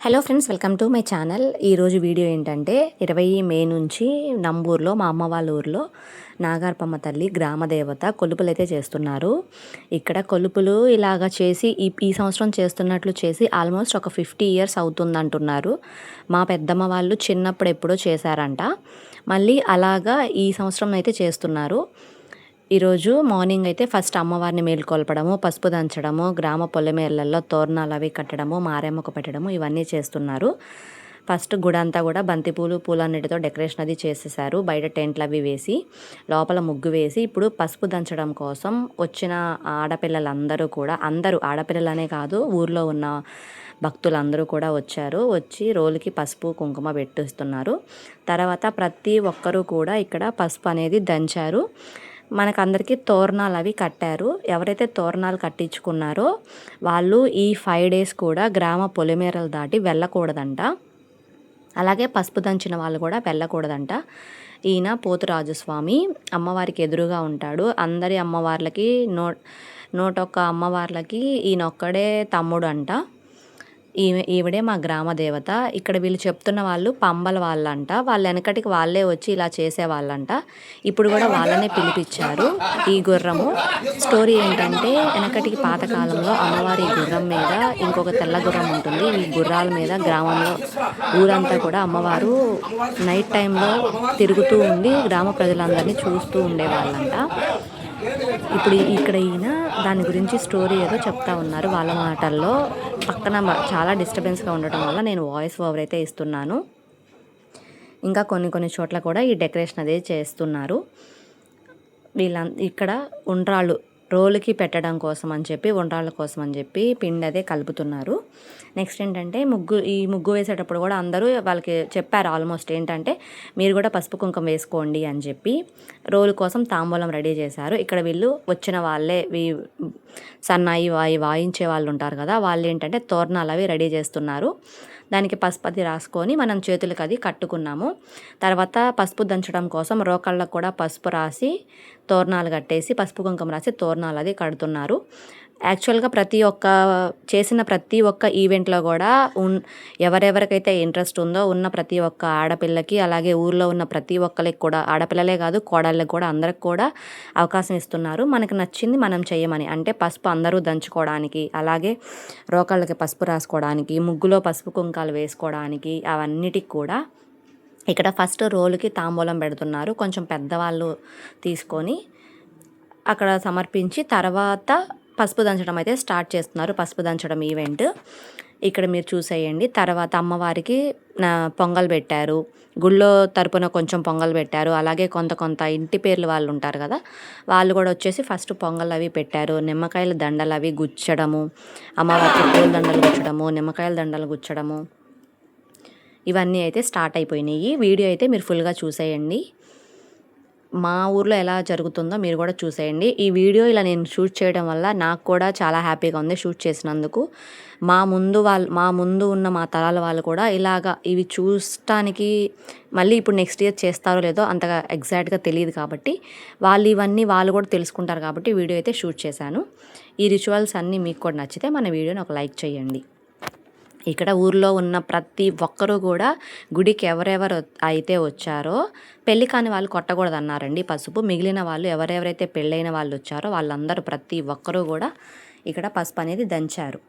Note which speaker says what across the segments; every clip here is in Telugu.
Speaker 1: Hello friends, welcome to my channel. ఈరోజు వీడియో ఏంటంటే 20 మే నుంచి నంబూరులో మా అమ్మ వాళ్ళ ఊర్లో నాగార్పమ్మ తల్లి గ్రామదేవత కొలుపులు అయితే చేస్తున్నారు. ఇక్కడ కొలుపులు ఇలాగా చేసి ఈ సంవత్సరం చేస్తున్నట్లు చేసి ఆల్మోస్ట్ ఒక 50 ఇయర్స్ అవుతుంది అంటున్నారు. మా పెద్దమ్మ వాళ్ళు చిన్నప్పుడు ఎప్పుడో చేశారంట. మళ్ళీ అలాగా ఈ సంవత్సరం అయితే చేస్తున్నారు. ఈరోజు మార్నింగ్ అయితే ఫస్ట్ అమ్మవారిని మేల్కొల్పడము, పసుపు దంచడము, గ్రామ పొలిమేర్లలో తోరణాలు అవి కట్టడము, మారేమ్మకు పెట్టడము ఇవన్నీ చేస్తున్నారు. ఫస్ట్ గుడి అంతా కూడా బంతిపూలు పూలన్నిటితో డెకరేషన్ అది చేసేసారు. బయట టెంట్లు అవి వేసి లోపల ముగ్గు వేసి ఇప్పుడు పసుపు దంచడం కోసం వచ్చిన ఆడపిల్లలందరూ కూడా అందరూ ఆడపిల్లలనే కాదు ఊర్లో ఉన్న భక్తులందరూ కూడా వచ్చి రోలుకి పసుపు కుంకుమ పెట్టిస్తున్నారు. తర్వాత ప్రతి ఒక్కరూ కూడా ఇక్కడ పసుపు అనేది దంచారు. మనకందరికీ తోరణాలు అవి కట్టారు. ఎవరైతే తోరణాలు కట్టించుకున్నారో వాళ్ళు ఈ 5 days కూడా గ్రామ పొలిమేరలు దాటి వెళ్ళకూడదంట. అలాగే పసుపు దంచిన వాళ్ళు కూడా వెళ్ళకూడదంట. ఈయన పోతురాజుస్వామి అమ్మవారికి ఎదురుగా ఉంటాడు. అందరి అమ్మవార్లకి 101 అమ్మవార్లకి ఈయనొక్కడే తమ్ముడు అంట. ఈవిడే మా గ్రామ దేవత. ఇక్కడ వీళ్ళు చెప్తున్న వాళ్ళు పంబల వాళ్ళంట. వాళ్ళ వెనకటికి వాళ్ళే వచ్చి ఇలా చేసేవాళ్ళంట. ఇప్పుడు కూడా వాళ్ళనే పిలిపించారు. ఈ గుర్రము స్టోరీ ఏంటంటే వెనకటికి పాతకాలంలో అమ్మవారి గుర్రం మీద ఇంకొక తెల్ల గుర్రం ఉంటుంది. ఈ గుర్రాల మీద గ్రామంలో ఊరంతా కూడా అమ్మవారు నైట్ టైంలో తిరుగుతూ ఉండి గ్రామ ప్రజలందరినీ చూస్తూ ఉండేవాళ్ళంట. ఇప్పుడు ఇక్కడ ఈయన దాని గురించి స్టోరీ ఏదో చెప్తా ఉన్నారు వాళ్ళ మాటల్లో. పక్కన చాలా డిస్టర్బెన్స్గా ఉండటం వల్ల నేను వాయిస్ ఓవర్ అయితే ఇస్తున్నాను. ఇంకా కొన్ని చోట్ల కూడా ఈ డెకరేషన్ అదే చేస్తున్నారు. ఇక్కడ ఉండ్రాళ్ళు రోలుకి పెట్టడం కోసం అని చెప్పి ఉండ్రాళ్ళ కోసం అని చెప్పి పిండి అదే కలుపుతున్నారు. నెక్స్ట్ ఏంటంటే ముగ్గు వేసేటప్పుడు కూడా అందరూ వాళ్ళకి చెప్పారు ఆల్మోస్ట్ ఏంటంటే మీరు కూడా పసుపు కుంకుమ వేసుకోండి అని చెప్పి రోలు కోసం తాంబూలం రెడీ చేశారు. ఇక్కడ వీళ్ళు వచ్చిన వాళ్ళే సన్నాయి వాయించే వాళ్ళు ఉంటారు కదా, వాళ్ళు ఏంటంటే తోరణాలు అవి రెడీ చేస్తున్నారు. దానికి పసుపు అది రాసుకొని మనం చేతులకు అది కట్టుకున్నాము. తర్వాత పసుపు దంచడం కోసం రోకళ్ళకు కూడా పసుపు రాసి తోరణాలు కట్టేసి పసుపు కుంకుమ రాసి తోరణాలు అది కడుతున్నారు. యాక్చువల్గా చేసిన ప్రతి ఒక్క ఈవెంట్లో కూడా ఎవరెవరికైతే ఇంట్రెస్ట్ ఉందో ఉన్న ప్రతి ఒక్క ఆడపిల్లకి అలాగే ఊర్లో ఉన్న ప్రతి ఒక్కరికి కూడా ఆడపిల్లలే కాదు కోడళ్ళకి కూడా అందరికి కూడా అవకాశం ఇస్తున్నారు. మనకు నచ్చింది మనం చేయమని. అంటే పసుపు అందరూ దంచుకోవడానికి, అలాగే రోకళ్ళకి పసుపు రాసుకోవడానికి, ముగ్గులో పసుపు కుంకాలు వేసుకోవడానికి అవన్నిటికి కూడా ఇక్కడ ఫస్ట్ రోలుకి తాంబూలం పెడుతున్నారు. కొంచెం పెద్దవాళ్ళు తీసుకొని అక్కడ సమర్పించి తర్వాత పసుపు దంచడం అయితే స్టార్ట్ చేస్తున్నారు. పసుపు దంచడం ఈవెంట్ ఇక్కడ మీరు చూసేయండి. తర్వాత అమ్మవారికి పొంగల్ పెట్టారు. గుళ్ళో తరపున కొంచెం పొంగల్ పెట్టారు. అలాగే కొంత ఇంటి పేర్లు వాళ్ళు ఉంటారు కదా, వాళ్ళు కూడా వచ్చేసి ఫస్ట్ పొంగల్ అవి పెట్టారు. నిమ్మకాయల దండలు అవి గుచ్చడము, అమ్మవారికి పూల దండలు గుచ్చడము, నిమ్మకాయల దండలు గుచ్చడము ఇవన్నీ అయితే స్టార్ట్ అయిపోయినాయి. వీడియో అయితే మీరు ఫుల్గా చూసేయండి. మా ఊర్లో ఎలా జరుగుతుందో మీరు కూడా చూసేయండి. ఈ వీడియో ఇలా నేను షూట్ చేయడం వల్ల నాకు కూడా చాలా హ్యాపీగా ఉంది షూట్ చేసినందుకు. మా ముందు ఉన్న మా తరాల వాళ్ళు కూడా ఇలాగా ఇవి చూడటానికి మళ్ళీ ఇప్పుడు నెక్స్ట్ ఇయర్ చేస్తారో లేదో అంతగా ఎగ్జాక్ట్గా తెలియదు కాబట్టి వాళ్ళు కూడా తెలుసుకుంటారు కాబట్టి వీడియో అయితే షూట్ చేశాను. ఈ రిచువల్స్ అన్నీ మీకు కూడా నచ్చితే మన వీడియోని ఒక లైక్ చేయండి. ఇక్కడ ఊర్లో ఉన్న ప్రతి ఒక్కరూ కూడా గుడికి ఎవరెవరు అయితే వచ్చారో పెళ్ళి కాని వాళ్ళు కొట్టకూడదు అన్నారండి పసుపు. మిగిలిన వాళ్ళు ఎవరెవరైతే పెళ్ళైన వాళ్ళు వచ్చారో వాళ్ళందరూ ప్రతి ఒక్కరూ కూడా ఇక్కడ పసుపు అనేది దంచారు.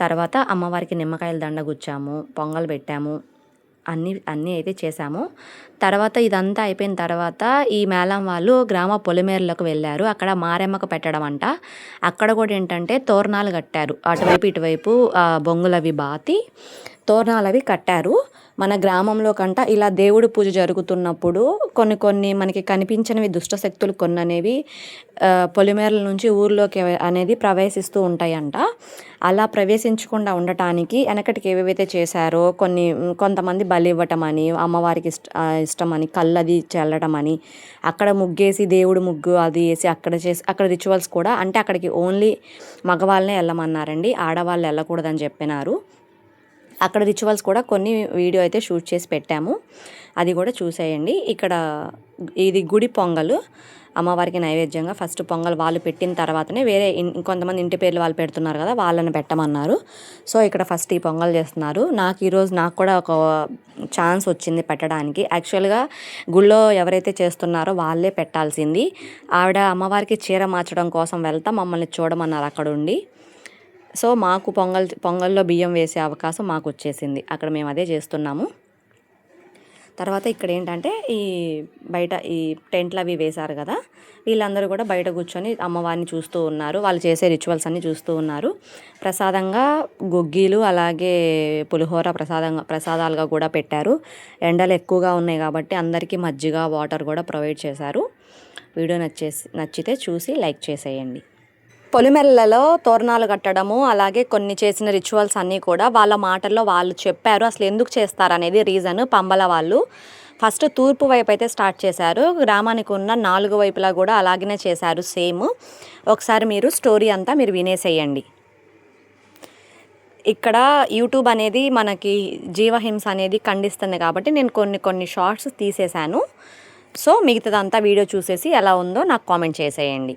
Speaker 1: తర్వాత అమ్మవారికి నిమ్మకాయల దండ గుచ్చాము, పొంగల్ పెట్టాము, అన్నీ అయితే చేశాము. తర్వాత ఇదంతా అయిపోయిన తర్వాత ఈ మేళం వాళ్ళు గ్రామ పొలిమేరలకు వెళ్ళారు. అక్కడ మారెమ్మకు పెట్టడం అంట. అక్కడ కూడా ఏంటంటే తోరణాలు కట్టారు. అటువైపు ఇటువైపు బొంగులు అవి బాతి తోరణాలు అవి కట్టారు. మన గ్రామంలో కంట ఇలా దేవుడి పూజ జరుగుతున్నప్పుడు కొన్ని మనకి కనిపించనివి దుష్టశక్తులు కొన్ని అనేవి పొలిమేరల నుంచి ఊర్లోకి అనేది ప్రవేశిస్తూ ఉంటాయంట. అలా ప్రవేశించకుండా ఉండటానికి వెనకటికి ఏవేవైతే చేశారో కొంతమంది బలి ఇవ్వటం అని, అమ్మవారికి ఇష్టమని కళ్ళది చల్లడం అని, అక్కడ ముగ్గేసి దేవుడు ముగ్గు అది వేసి అక్కడ రిచువల్స్ కూడా అంటే అక్కడికి ఓన్లీ మగవాళ్ళనే వెళ్ళమన్నారండి, ఆడవాళ్ళు వెళ్ళకూడదని చెప్పినారు. అక్కడ రిచువల్స్ కూడా కొన్ని వీడియో అయితే షూట్ చేసి పెట్టాము, అది కూడా చూసేయండి. ఇక్కడ ఇది గుడి పొంగలు, అమ్మవారికి నైవేద్యంగా ఫస్ట్ పొంగల్ వాళ్ళు పెట్టిన తర్వాతనే వేరే ఇంకొంతమంది ఇంటి పేర్లు వాళ్ళు పెడుతున్నారు కదా, వాళ్ళని పెట్టమన్నారు. సో ఇక్కడ ఫస్ట్ ఈ పొంగల్ చేస్తున్నారు. ఈరోజు నాకు కూడా ఒక ఛాన్స్ వచ్చింది పెట్టడానికి. యాక్చువల్గా గుళ్ళో ఎవరైతే చేస్తున్నారో వాళ్ళే పెట్టాల్సింది. ఆవిడ అమ్మవారికి చీర మార్చడం కోసం వెళ్తా మమ్మల్ని చూడమన్నారు అక్కడ ఉండి. సో మాకు పొంగల్లో బియ్యం వేసే అవకాశం మాకు వచ్చేసింది. అక్కడ మేము అదే చేస్తున్నాము. తర్వాత ఇక్కడ ఏంటంటే ఈ బయట ఈ టెంట్లు అవి వేశారు కదా, వీళ్ళందరూ కూడా బయట కూర్చొని అమ్మవారిని చూస్తూ ఉన్నారు, వాళ్ళు చేసే రిచువల్స్ అన్నీ చూస్తూ ఉన్నారు. ప్రసాదంగా గుగ్గీలు అలాగే పులిహోర ప్రసాదాలుగా కూడా పెట్టారు. ఎండలు ఎక్కువగా ఉన్నాయి కాబట్టి అందరికీ మజ్జిగ వాటర్ కూడా ప్రొవైడ్ చేశారు. వీడియో నచ్చితే చూసి లైక్ చేసేయండి. పొలిమెల్లలో తోరణాలు కట్టడము అలాగే కొన్ని చేసిన రిచువల్స్ అన్నీ కూడా వాళ్ళ మాటల్లో వాళ్ళు చెప్పారు. అసలు ఎందుకు చేస్తారనేది రీజన్. పంబల వాళ్ళు ఫస్ట్ తూర్పు వైపు అయితే స్టార్ట్ చేశారు. గ్రామానికి ఉన్న 4 వైపులా కూడా అలాగనే చేశారు సేమ్. ఒకసారి మీరు స్టోరీ అంతా మీరు వినేసేయండి. ఇక్కడ యూట్యూబ్ అనేది మనకి జీవహింస అనేది ఖండిస్తుంది కాబట్టి నేను కొన్ని షార్ట్స్ తీసేశాను. సో మిగతాదంతా వీడియో చూసేసి ఎలా ఉందో నాకు కామెంట్ చేసేయండి.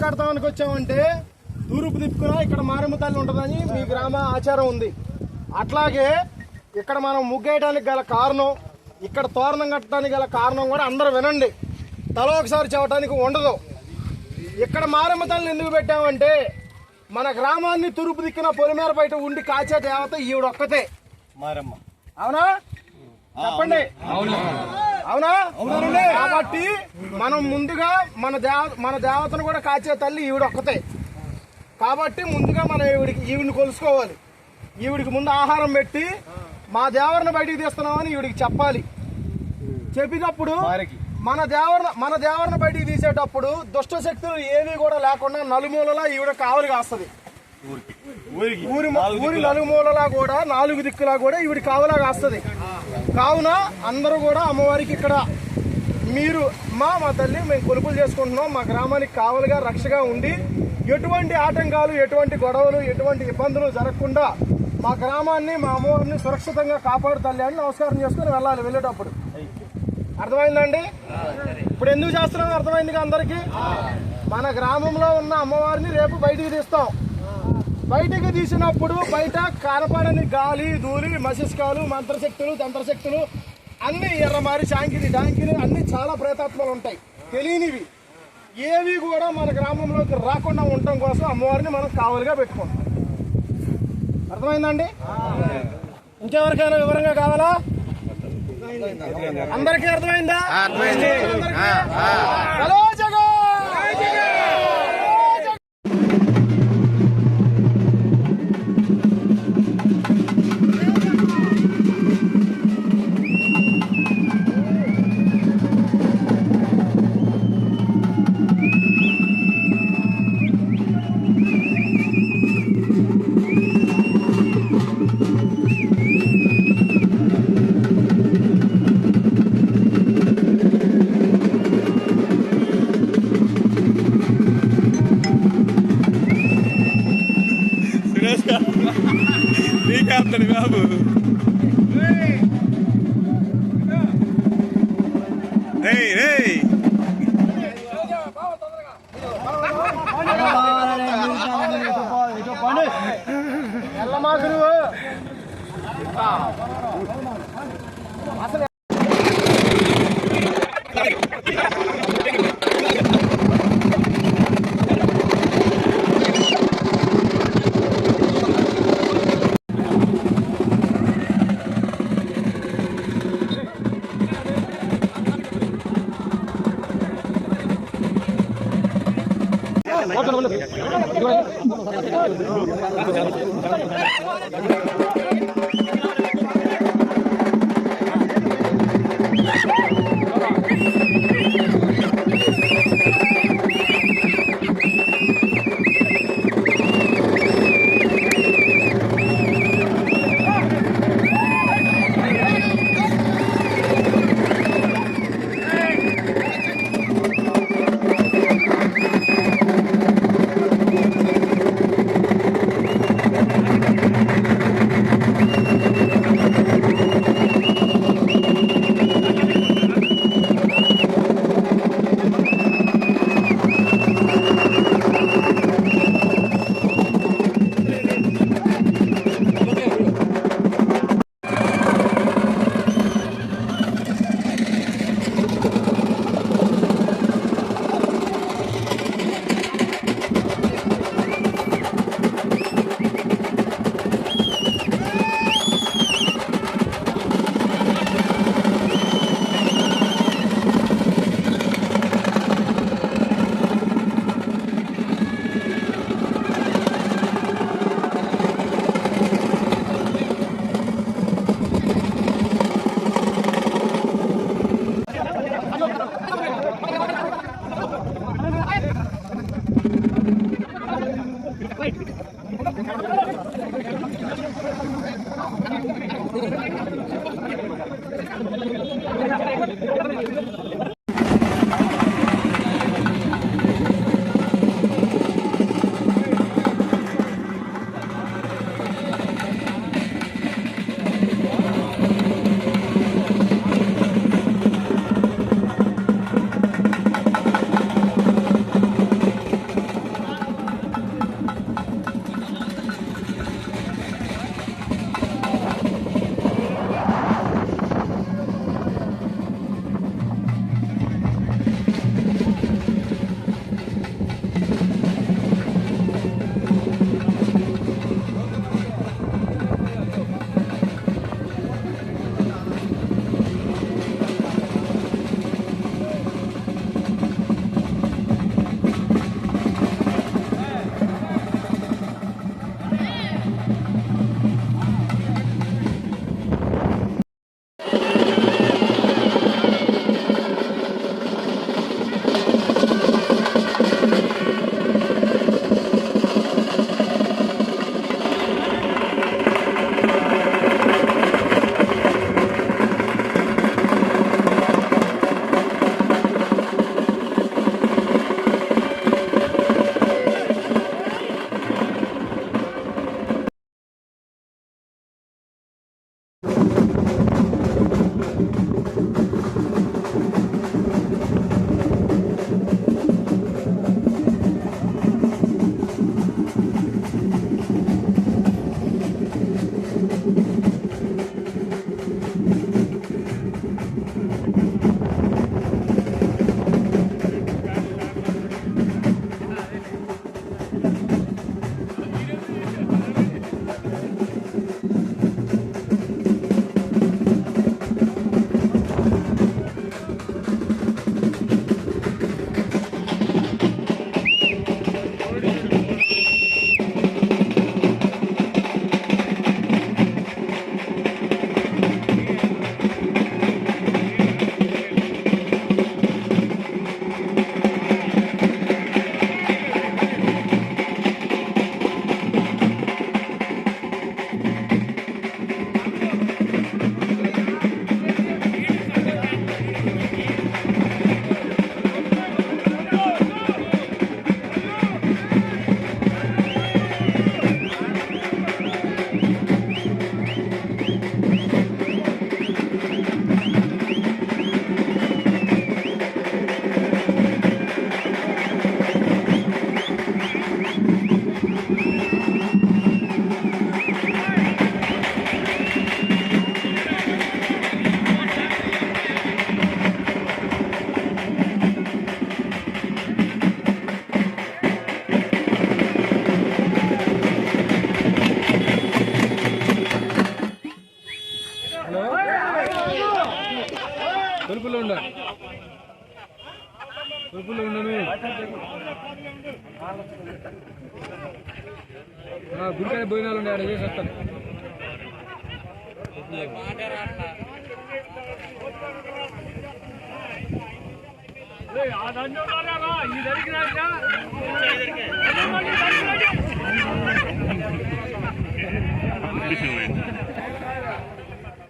Speaker 2: పెడతామనికి వచ్చామంటే తూర్పు దిక్కున ఇక్కడ మారమ్మ తల్లి ఉంటుందని మీ గ్రామ ఆచారం ఉంది. అట్లాగే ఇక్కడ మనం ముగ్గేయడానికి గల కారణం, ఇక్కడ తోరణం కట్టడానికి గల కారణం కూడా అందరూ వినండి, తల ఒకసారి చెప్పడానికి ఉండదు. ఇక్కడ మారమ్మ తల్లిని ఎందుకు పెట్టామంటే మన గ్రామాన్ని తూర్పు దిక్కున పొలిమేర బయట ఉండి కాచే దేవత ఈవిడొక్కతే మారమ్మ. అవునా చెప్పండి? అవునా? కాబట్టి మనం ముందుగా మన దేవతను కూడా కాచే తల్లి ఈవిడొక్కతే. కాబట్టి ముందుగా మనం ఈవిడిని కొలుసుకోవాలి. ఈవిడికి ముందు ఆహారం పెట్టి మా దేవరను బయటికి తీస్తున్నామని ఈవిడికి చెప్పాలి. చెప్పినప్పుడు మన దేవరను బయటికి తీసేటప్పుడు దుష్ట శక్తులు ఏవి కూడా లేకుండా నలుమూలలా ఈవిడ కావలి కాస్తుంది. ఊరి నలుమూలలా కూడా 4 దిక్కులా కూడా ఈవిడ కావలా కాస్తుంది. కావున అందరూ కూడా అమ్మవారికి ఇక్కడ మీరు మా తల్లి మేము కొలుపులు చేసుకుంటున్నాం, మా గ్రామానికి కావలిగా రక్షగా ఉండి ఎటువంటి ఆటంకాలు, ఎటువంటి గొడవలు, ఎటువంటి ఇబ్బందులు జరగకుండా మా గ్రామాన్ని, మా అమ్మవారిని సురక్షితంగా కాపాడు తల్లి అని నమస్కారం చేసుకుని వెళ్ళాలి వెళ్ళేటప్పుడు. అర్థమైందండి? ఇప్పుడు ఎందుకు చేస్తున్నాం అర్థమైందిగా అందరికీ? మన గ్రామంలో ఉన్న అమ్మవారిని రేపు బయటికి తీస్తాం. బయటికి తీసినప్పుడు బయట కనపడని గాలి, ధూళి, మశిష్కాలు, మంత్రశక్తులు, తంత్రశక్తులు అన్ని ఎర్రమారి, శాంకిని, డాంకిని అన్ని చాలా ప్రేతాత్మలు ఉంటాయి. తెలియనివి ఏవి కూడా మన గ్రామంలోకి రాకుండా ఉండటం కోసం అమ్మవారిని మనం కావలిగా పెట్టుకుంటాం. అర్థమైందండి? ఇంకెవరికైనా వివరంగా కావాలా? అందరికీ అర్థమైందా? హలో జగన్.
Speaker 3: బాబు
Speaker 2: అసలు
Speaker 4: గుడికాయ భోజనాలు ఉండే ఆడ చేసి వస్తాను.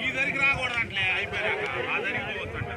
Speaker 3: ఈ దరికి రాకూడదంటే అయిపోయాక ఆ దరికి పోవచ్చంట.